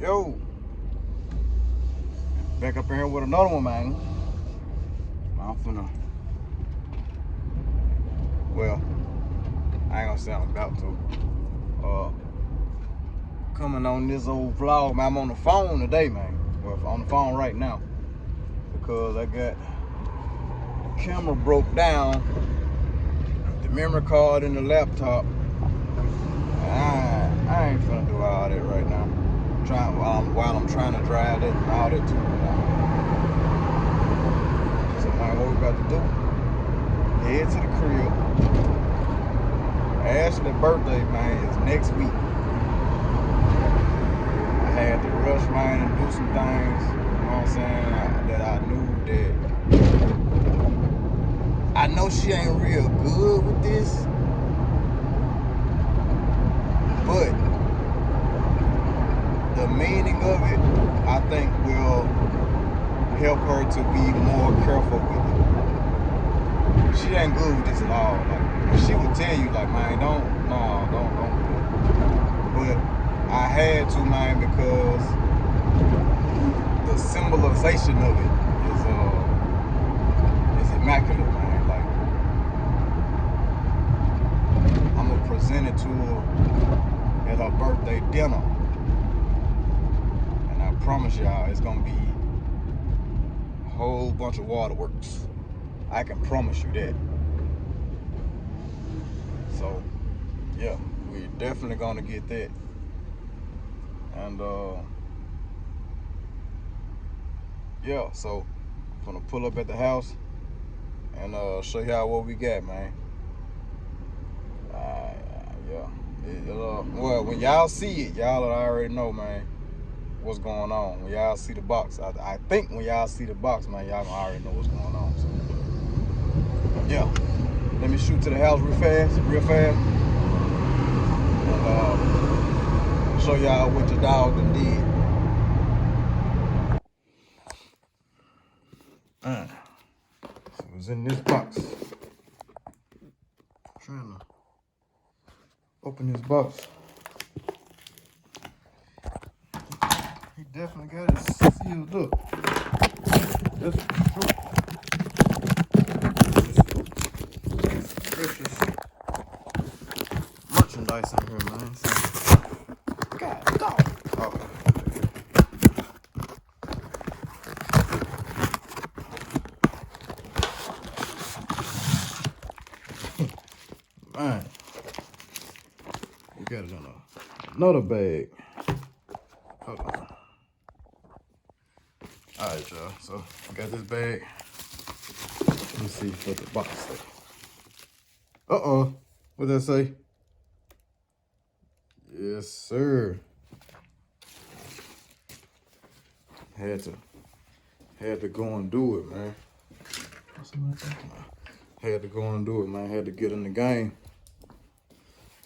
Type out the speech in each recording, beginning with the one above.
Yo, back up in here with another one, man. I'm finna, well, I ain't gonna say I'm about to. Coming on this old vlog, man. I'm on the phone today, man. Well, on the phone right now because I got the camera broke down, the memory card in the laptop. I ain't finna do all that right now. While I'm trying to drive that and all that too. So man, what we about to do? Head to the crib. Ashley's birthday, man, is next week. I had to rush, man, and do some things, you know what I'm saying, that I knew that. I know she ain't real good with this, but the meaning of it, I think, will help her to be more careful with it. She ain't good with this at all. Like, she would tell you, like, man, don't do it. But I had to, man, because the symbolization of it is immaculate, man. Like, I'm gonna present it to her at her birthday dinner. I promise y'all, it's gonna be a whole bunch of waterworks. I can promise you that. So, yeah, we're definitely gonna get that. And yeah, so I'm gonna pull up at the house and show y'all what we got, man. Yeah. Well, when y'all see it, y'all already know, man, what's going on. When y'all see the box, I think when y'all see the box, man, y'all already know what's going on. So, yeah, let me shoot to the house real fast, and show y'all what the dog done did. So it was in this box. I'm trying to open this box. He definitely got it sealed up. That's for sure. Precious merchandise in here, man. So, God dog. Oh. Man, we got it in another bag. Hold on. Alright, y'all. So I got this bag. Let me see what the box say. What did that say? Yes, sir. Had to go and do it, man. Had to go and do it, man. Had to get in the game.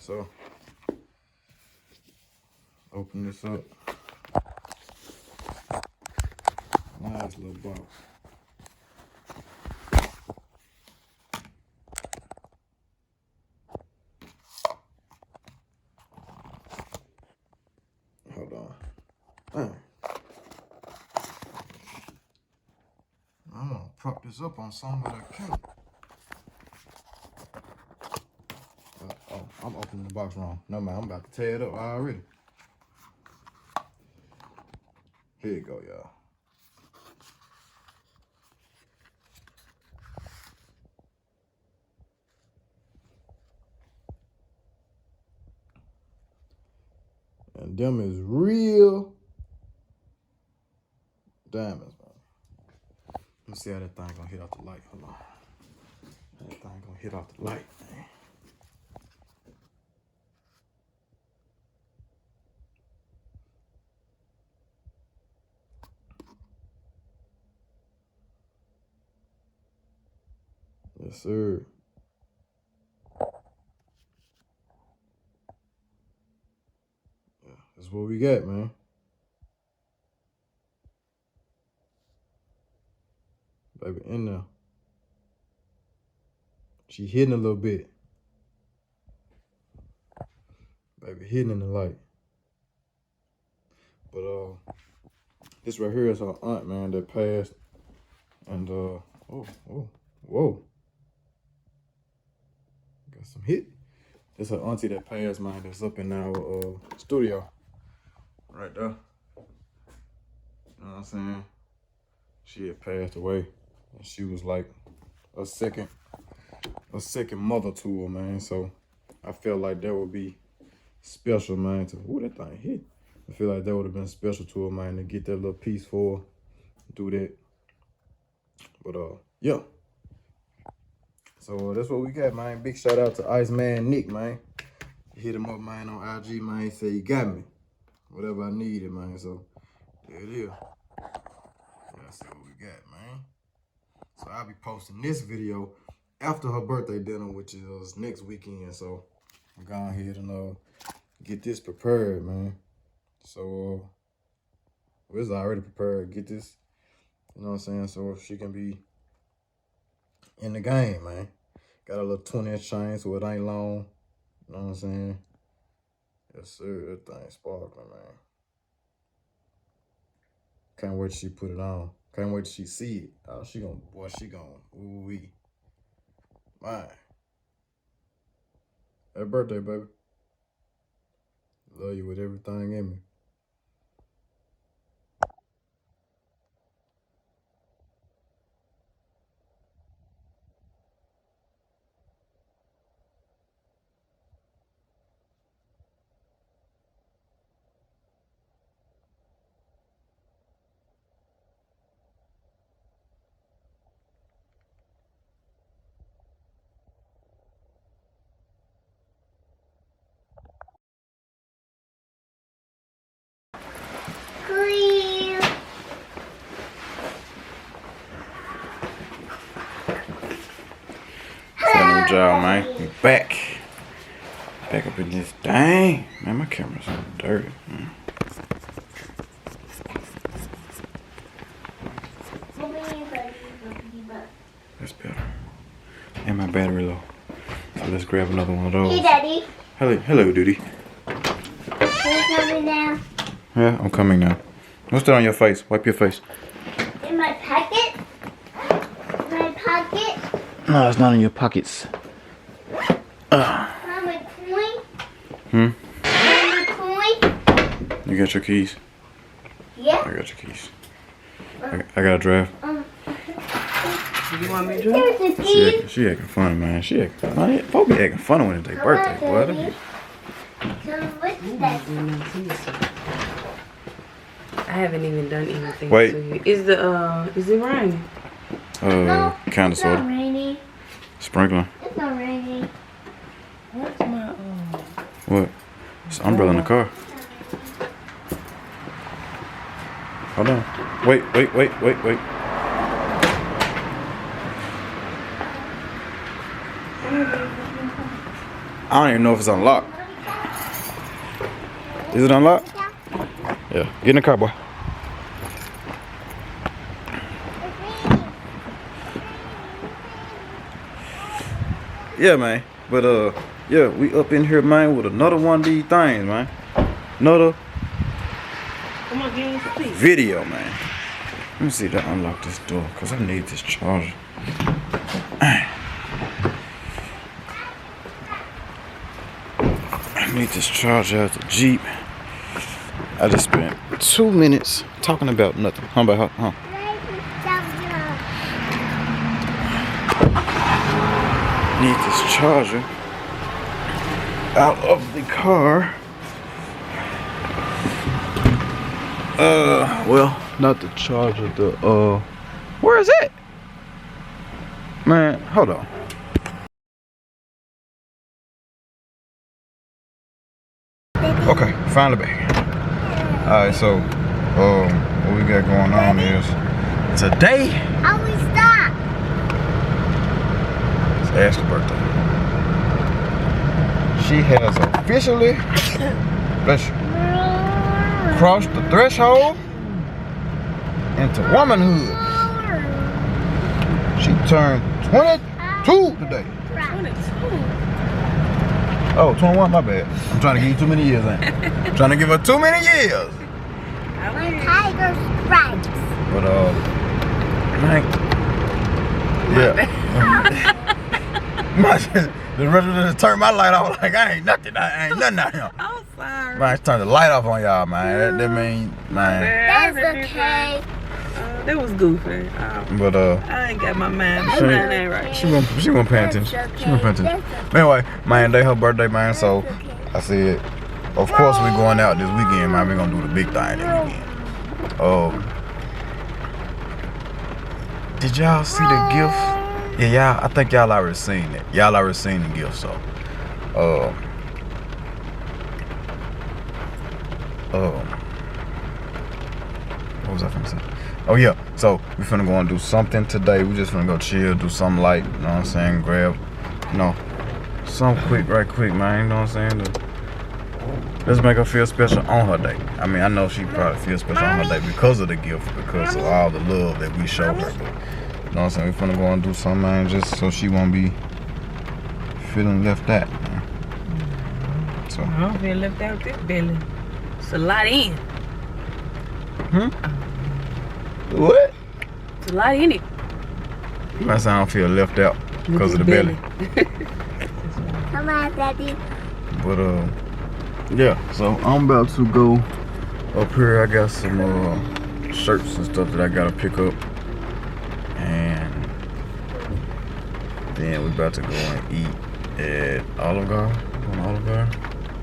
So open this up. Nice little box. Hold on. I'm gonna prop this up on something that I can't. I'm opening the box wrong. No, man, I'm about to tear it up already. Here you go, y'all. And them is real diamonds, man. Let me see how that thing gonna hit off the light. Hold on. That thing gonna hit off the light, man. Yes, sir. Yeah, that's what we got, man. Baby, in there. She hidden a little bit. Baby, hidden in the light. But this right here is her aunt, man, that passed. And whoa. Got some hit. This her auntie that passed, man, that's up in our studio. Right there. You know what I'm saying? She had passed away. And she was like a second mother to her, man. So I felt like that would be special, man. Ooh, that thing hit. I feel like that would have been special to her, man, to get that little piece for her. Do that. But yeah. So that's what we got, man. Big shout out to Iceman Nick, man. Hit him up, man, on IG, man. He said he got me. Whatever I needed, man. So there it is. That's what we got, man. So I'll be posting this video after her birthday dinner, which is next weekend. So I'm going ahead and get this prepared, man. So it's already prepared. Get this, you know what I'm saying? So she can be in the game, man. Got a little 20-inch chain, so it ain't long. You know what I'm saying? Yes, sir. That thing sparkling, man. Can't wait till she put it on. Can't wait till she see it. Oh, she gonna, ooh-wee. Man. Happy birthday, baby. Love you with everything in me. Good job, man. We back up in this thing. Man, my camera's so dirty, man. That's better. And my battery low. So let's grab another one of those. Hey, Daddy. Hello, Duty. Are you coming now? Yeah, I'm coming now. What's that on your face? Wipe your face. In my pocket? My pocket? No, it's not in your pockets. My coin? My coin? You got your keys? Yeah. I got your keys. I gotta drive. You want me to drive? Here's the keys. She acting funny, man. She acting funny. Folks be acting funny when it's their birthday, boy. So what's that? I haven't even done anything Wait. to you. Is it raining? No, Kinda, it's sorta. not raining. Sprinkling. It's not raining. What's my What? It's an umbrella in the car. Hold on. Wait. I don't even know if it's unlocked. Is it unlocked? Yeah. Get in the car, boy. Yeah, man. But yeah, we up in here, man, with another one of these things, man. Another Come on, give me some please. video, man. Let me see if I unlock this door, cause I need this charger. I need this charger out the Jeep. I just spent 2 minutes talking about nothing. Huh? Need this charger out of the car. Well, not the charger, the where is it? Man, hold on. Okay, finally back. Alright, so what we got going on is today How we stop? it's Ashley's birthday. She has officially crossed the threshold into womanhood. She turned 22 today. 22. Oh, 21, my bad. I'm trying to give you too many years, ain't I? Trying to give her too many years. tiger stripes. But man, yeah. The rest of them turn my light off like I ain't nothing. I ain't nothing out here. I'm sorry. Man, turn the light off on y'all, man. That mean, man. That's okay. That was goofy. But I ain't got my mind. My mind ain't right. she wasn't paying attention. She wasn't paying attention. But anyway, man, they her birthday, man. So I said, of course we going out this weekend, man. We gonna do the big thing this weekend. Did y'all see the gift? Yeah, y'all. I think y'all already seen it. Y'all already seen the gift. So, what was I finna say? Oh yeah. So we finna go and do something today. We just finna go chill, do something light. You know what I'm saying? Grab, something right quick, man. You know what I'm saying? Let's make her feel special on her day. I mean, I know she probably feels special on her day because of the gift, because of all the love that we show her. But, you know what I'm saying? We finna go and do something, man, just so she won't be feeling left out, man. So. I don't feel left out this belly. It's a lot in. What? It's a lot in it. I say I don't feel left out because of the belly. Come on, Daddy. But yeah. So I'm about to go up here. I got some shirts and stuff that I gotta pick up, and then we're about to go and eat at Olive Garden.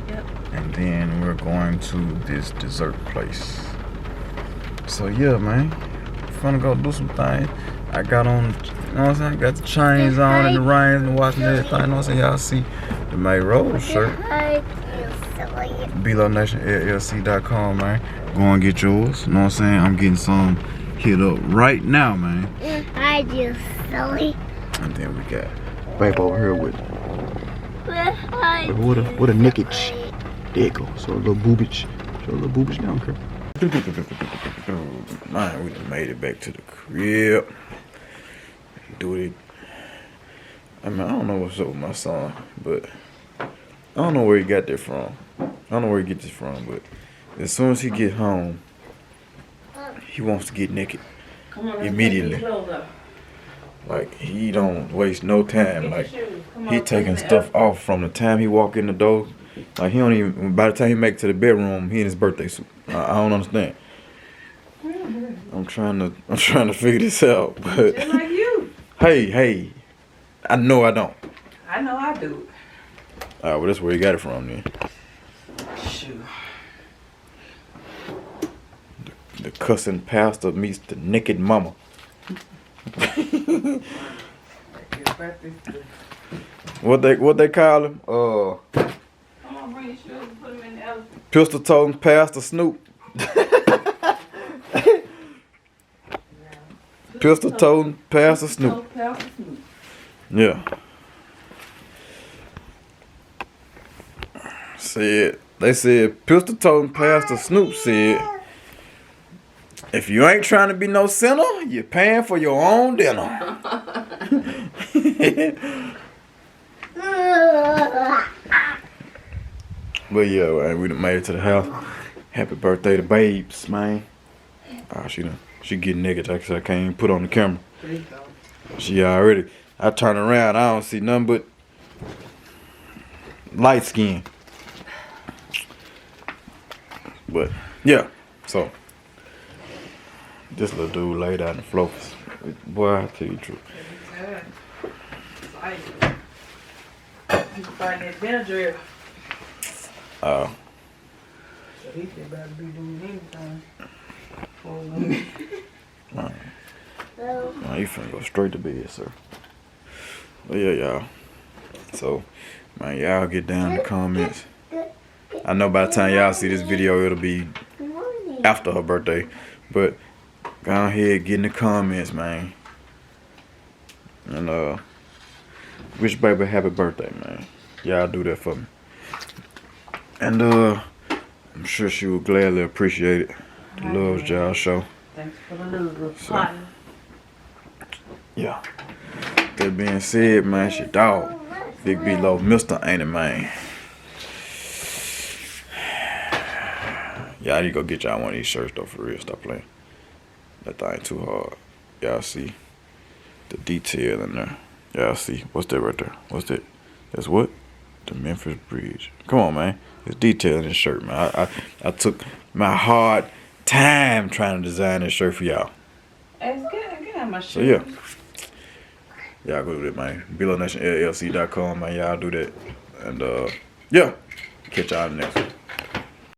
Yep. And then we're going to this dessert place. So yeah, man. Finna go do some things. I got on, you know what I'm saying? Got the chains on and the reins and watching everything. You know what I'm saying? Y'all see the MayRose shirt. BeeloNation LLC.com, man. Go and get yours. You know what I'm saying? I'm getting some hit up right now, man. I do silly. And then we got babe over here with what a nickage. There you go. So a little boobage. Show a little boobage down, girl. Man, we done made it back to the crib. Do it. I mean, I don't know what's up with my son, but I don't know where he got that from. I don't know where he get this from, but as soon as he get home, he wants to get naked immediately. Like, he don't waste no time. Like, he taking stuff off from the time he walk in the door. Like, he don't even, by the time he make it to the bedroom, he in his birthday suit. I don't understand. I'm trying to figure this out, but Just like you. hey, I know I don't. I know I do. Alright, well, that's where he got it from then. Shoot. The cussing pastor meets the naked mama. What they call him? I'm gonna bring the shoes and put them in the elephant. Pistol toting Pastor Snoop. Pistol toting Pastor Snoop. Yeah. They said pistol toting Pastor Snoop said, if you ain't trying to be no sinner, you're paying for your own dinner. But yeah, man, we done made it to the house. Happy birthday to Babes, man. Oh, she getting naked. Like I said, I can't even put on the camera. She already. I turn around, I don't see nothing but light skin. But yeah, so this little dude laid out on the floor. Boy, I tell you the truth. He's fighting that Benadryl. Oh. So he said about to be doing anything. Now you finna go straight to bed, sir. But yeah, y'all. So, man, y'all get down in the comments. I know by the time y'all see this video, it'll be after her birthday. But go ahead, get in the comments, man. And wish baby happy birthday, man. Y'all do that for me. And I'm sure she will gladly appreciate it. The love y'all show. Thanks for the love. So, yeah. That being said, man, it's your dog. Big B-Lo, Mr. Ain't it, man. Yeah, I need to go get y'all one of these shirts though, for real. Stop playing. That thing ain't too hard. Y'all see the detail in there. Y'all see. What's that right there? What's that? That's what? The Memphis Bridge. Come on, man. It's detail in this shirt, man. I took my hard time trying to design this shirt for y'all. It's good. Get out my shoes. So yeah. Y'all go do that, man. BeeloNation LLC.com, man. Y'all do that. And yeah. Catch y'all in the next one.